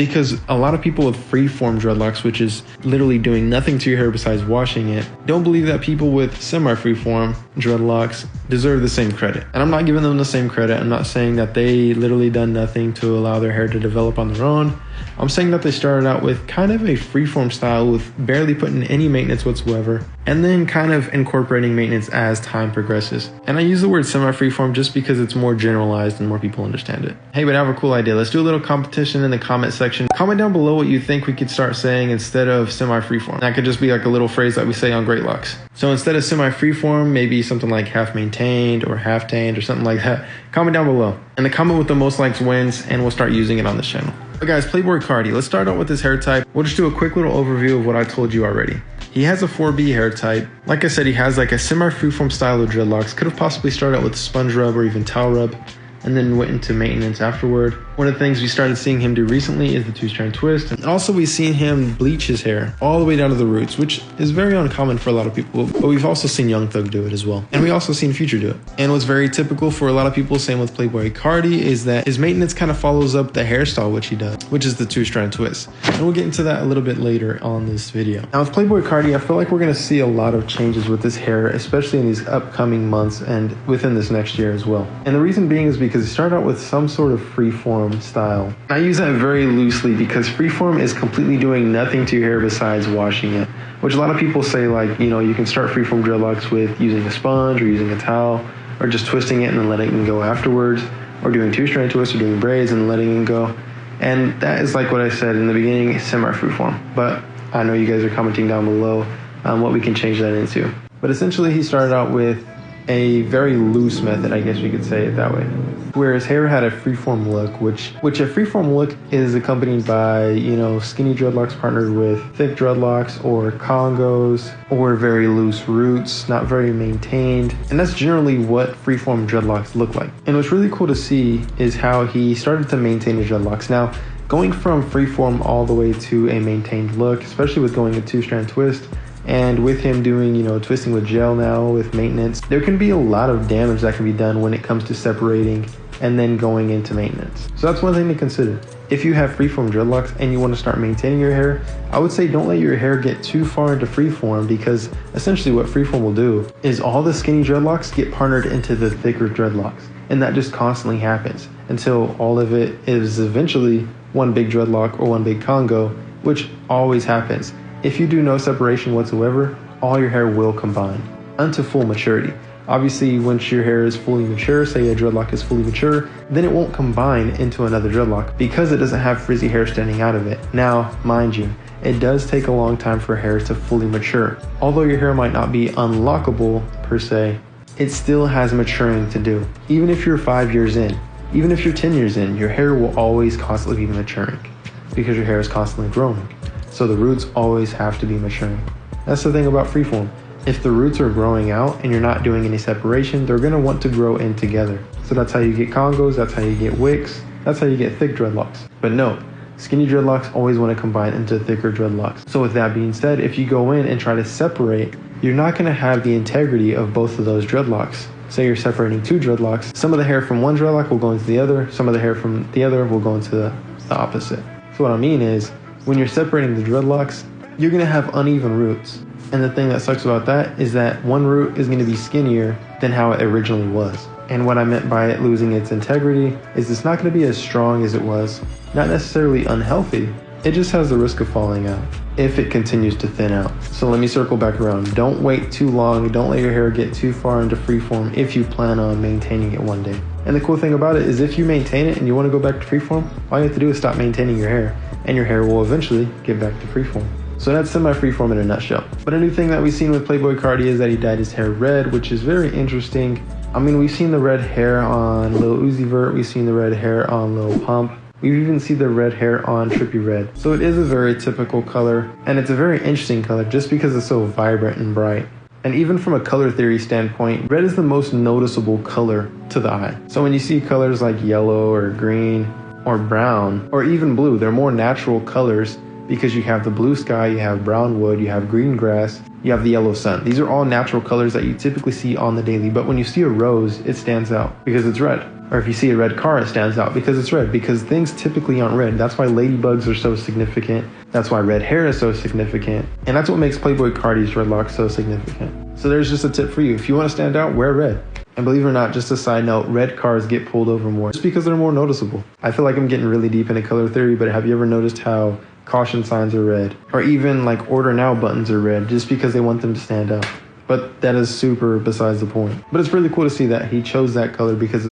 because a lot of people with freeform dreadlocks, which is literally doing nothing to your hair besides washing it, don't believe that people with semi-freeform dreadlocks deserve the same credit. And I'm not giving them the same credit. I'm not saying that they literally done nothing to allow their hair to develop on their own. I'm saying that they started out with kind of a freeform style with barely putting any maintenance whatsoever, and then kind of incorporating maintenance as time progresses. And I use the word semi-freeform just because it's more generalized and more people understand it. Hey, but I have a cool idea. Let's do a little competition in the comment section. Comment down below what you think we could start saying instead of semi-freeform. That could just be like a little phrase that we say on Great Locs. So instead of semi-freeform, maybe something like half maintained or half tamed or something like that. Comment down below. And the comment with the most likes wins, and we'll start using it on this channel. But guys, Playboi Carti, let's start out with his hair type. We'll just do a quick little overview of what I told you already. He has a 4B hair type. Like I said, he has like a semi-freeform style of dreadlocks. Could have possibly started out with sponge rub or even towel rub, and then went into maintenance afterward. One of the things we started seeing him do recently is the 2-strand twist. And also we've seen him bleach his hair all the way down to the roots, which is very uncommon for a lot of people, but we've also seen Young Thug do it as well. And we also seen Future do it. And what's very typical for a lot of people, same with Playboi Carti, is that his maintenance kind of follows up the hairstyle which he does, which is the 2-strand twist. And we'll get into that a little bit later on this video. Now with Playboi Carti, I feel like we're gonna see a lot of changes with his hair, especially in these upcoming months and within this next year as well. And the reason being is because he started out with some sort of freeform style. I use that very loosely because freeform is completely doing nothing to your hair besides washing it, which a lot of people say, like, you know, you can start freeform dreadlocks with using a sponge or using a towel or just twisting it and then letting it go afterwards, or doing 2-strand twists or doing braids and letting it go. And that is like what I said in the beginning, semi-freeform. But I know you guys are commenting down below what we can change that into. But essentially he started out with a very loose method, I guess we could say it that way, where his hair had a freeform look, which a freeform look is accompanied by, you know, skinny dreadlocks partnered with thick dreadlocks or congos or very loose roots, not very maintained. And that's generally what freeform dreadlocks look like. And what's really cool to see is how he started to maintain his dreadlocks. Now, going from freeform all the way to a maintained look, especially with going a 2-strand twist, and with him doing, you know, twisting with gel now with maintenance, there can be a lot of damage that can be done when it comes to separating and then going into maintenance. So that's one thing to consider. If you have freeform dreadlocks and you want to start maintaining your hair, I would say don't let your hair get too far into freeform, because essentially what freeform will do is all the skinny dreadlocks get partnered into the thicker dreadlocks. And that just constantly happens until all of it is eventually one big dreadlock or one big Congo, which always happens. If you do no separation whatsoever, all your hair will combine unto full maturity. Obviously, once your hair is fully mature, say a dreadlock is fully mature, then it won't combine into another dreadlock because it doesn't have frizzy hair standing out of it. Now, mind you, it does take a long time for hair to fully mature. Although your hair might not be unlockable per se, it still has maturing to do. Even if you're 5 years in, even if you're 10 years in, your hair will always constantly be maturing because your hair is constantly growing. So the roots always have to be maturing. That's the thing about freeform. If the roots are growing out and you're not doing any separation, they're gonna want to grow in together. So that's how you get congos, that's how you get wicks, that's how you get thick dreadlocks. But no, skinny dreadlocks always want to combine into thicker dreadlocks. So with that being said, if you go in and try to separate, you're not gonna have the integrity of both of those dreadlocks. Say you're separating 2 dreadlocks, some of the hair from one dreadlock will go into the other, some of the hair from the other will go into the opposite. So what I mean is, when you're separating the dreadlocks, you're gonna have uneven roots. And the thing that sucks about that is that one root is gonna be skinnier than how it originally was. And what I meant by it losing its integrity is it's not gonna be as strong as it was. Not necessarily unhealthy, it just has the risk of falling out if it continues to thin out. So let me circle back around. Don't wait too long, don't let your hair get too far into freeform if you plan on maintaining it one day. And the cool thing about it is if you maintain it and you wanna go back to freeform, all you have to do is stop maintaining your hair, and your hair will eventually get back to freeform. So that's semi-freeform in a nutshell. But a new thing that we've seen with Playboi Carti is that he dyed his hair red, which is very interesting. I mean, we've seen the red hair on Lil Uzi Vert, we've seen the red hair on Lil Pump, we've even seen the red hair on Trippie Redd. So it is a very typical color, and it's a very interesting color just because it's so vibrant and bright. And even from a color theory standpoint, red is the most noticeable color to the eye. So when you see colors like yellow or green or brown or even blue, they're more natural colors because you have the blue sky, you have brown wood, you have green grass, you have the yellow sun. These are all natural colors that you typically see on the daily, but when you see a rose, it stands out because it's red. Or if you see a red car, it stands out because it's red, because things typically aren't red. That's why ladybugs are so significant. That's why red hair is so significant. And that's what makes Playboi Carti's dreadlocks so significant. So there's just a tip for you. If you want to stand out, wear red. And believe it or not, just a side note, red cars get pulled over more just because they're more noticeable. I feel like I'm getting really deep into color theory, but have you ever noticed how caution signs are red? Or even like order now buttons are red just because they want them to stand out. But that is super besides the point. But it's really cool to see that he chose that color because